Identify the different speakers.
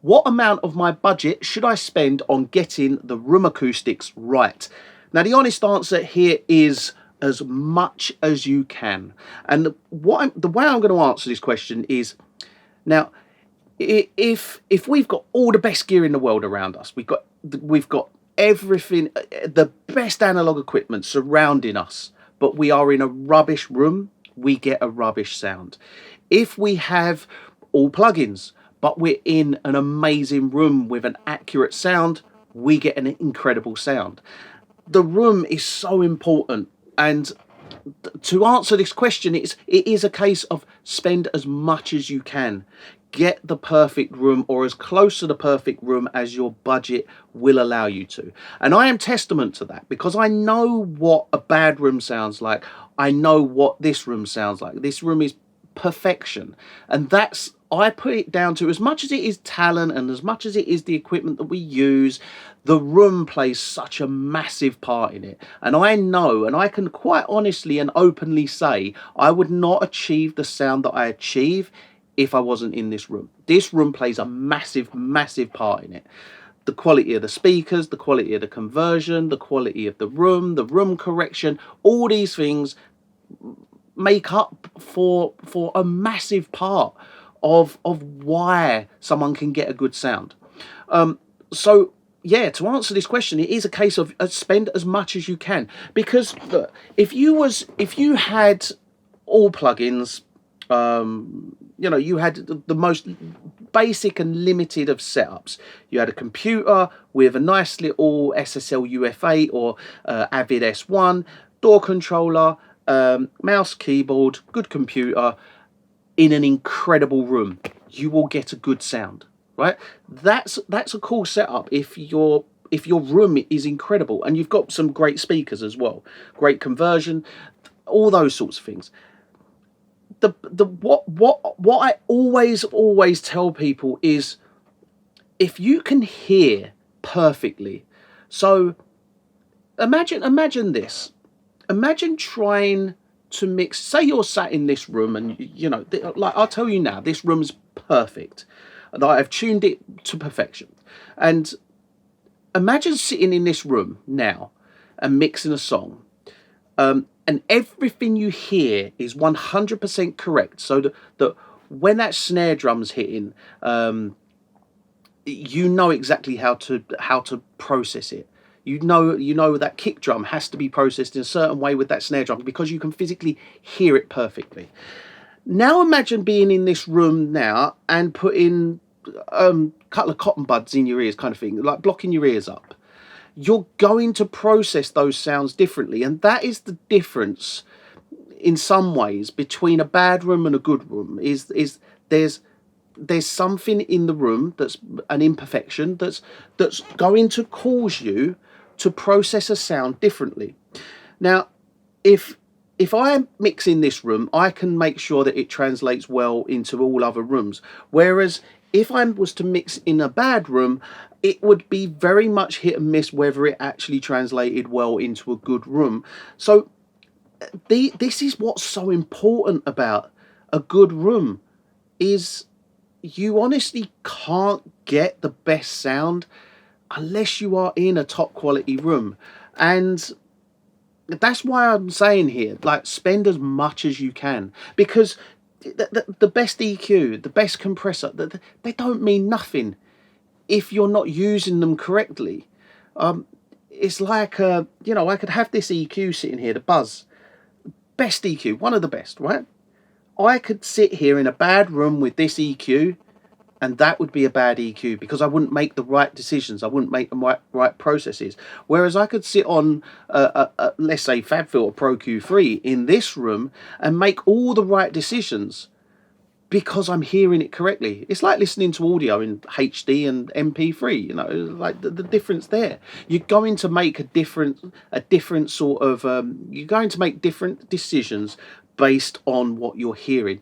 Speaker 1: What amount of my budget should I spend on getting the room acoustics right? Now, the honest answer here is as much as you can. And the way I'm going to answer this question is, now, if we've got all the best gear in the world around us, we've got everything, the best analog equipment surrounding us, but we are in a rubbish room, we get a rubbish sound. If we have all plugins, but we're in an amazing room with an accurate sound, we get an incredible sound. The room is so important, and to answer this question, it is a case of spend as much as you can. Get the perfect room, or as close to the perfect room as your budget will allow you to. And I am testament to that, because I know what a bad room sounds like. I know what this room sounds like. This room is perfection, and that's, I put it down to, as much as it is talent and as much as it is the equipment that we use, the room plays such a massive part in it. And I know, and I can quite honestly and openly say, I would not achieve the sound that I achieve if I wasn't in this room. This room plays a massive, massive part in it. The quality of the speakers, the quality of the conversion, the quality of the room correction, all these things make up for a massive part of why someone can get a good sound. So yeah, to answer this question, it is a case of spend as much as you can, because look, if you had all plugins, you had the most basic and limited of setups. You had a computer with a nice little SSL UFA or Avid S1, door controller, mouse, keyboard, good computer, in an incredible room, you will get a good sound, right? That's a cool setup if your room is incredible and you've got some great speakers as well, great conversion, all those sorts of things. What I always tell people is, if you can hear perfectly, so imagine this. Imagine trying to mix, say you're sat in this room and, like I'll tell you now, this room's perfect. And I've tuned it to perfection. And imagine sitting in this room now and mixing a song. And everything you hear is 100% correct. So that when that snare drum's hitting, you know exactly how to process it. You know that kick drum has to be processed in a certain way with that snare drum, because you can physically hear it perfectly. Now imagine being in this room now and putting a couple of cotton buds in your ears, kind of thing, like blocking your ears up. You're going to process those sounds differently, and that is the difference in some ways between a bad room and a good room. Is there's something in the room that's an imperfection that's going to cause you to process a sound differently. Now, if I mix in this room, I can make sure that it translates well into all other rooms. Whereas if I was to mix in a bad room, it would be very much hit and miss whether it actually translated well into a good room. So this is what's so important about a good room, is you honestly can't get the best sound unless you are in a top quality room. And that's why I'm saying here, like, spend as much as you can, because the best EQ, the best compressor, they don't mean nothing if you're not using them correctly. It's like, I could have this EQ sitting here, the buzz, best EQ, one of the best, right? I could sit here in a bad room with this EQ, and that would be a bad EQ, because I wouldn't make the right decisions. I wouldn't make the right processes. Whereas I could sit on, let's say, FabFilter Pro Q3 in this room and make all the right decisions because I'm hearing it correctly. It's like listening to audio in HD and MP3, like the difference there. You're going to make a different sort of, you're going to make different decisions based on what you're hearing.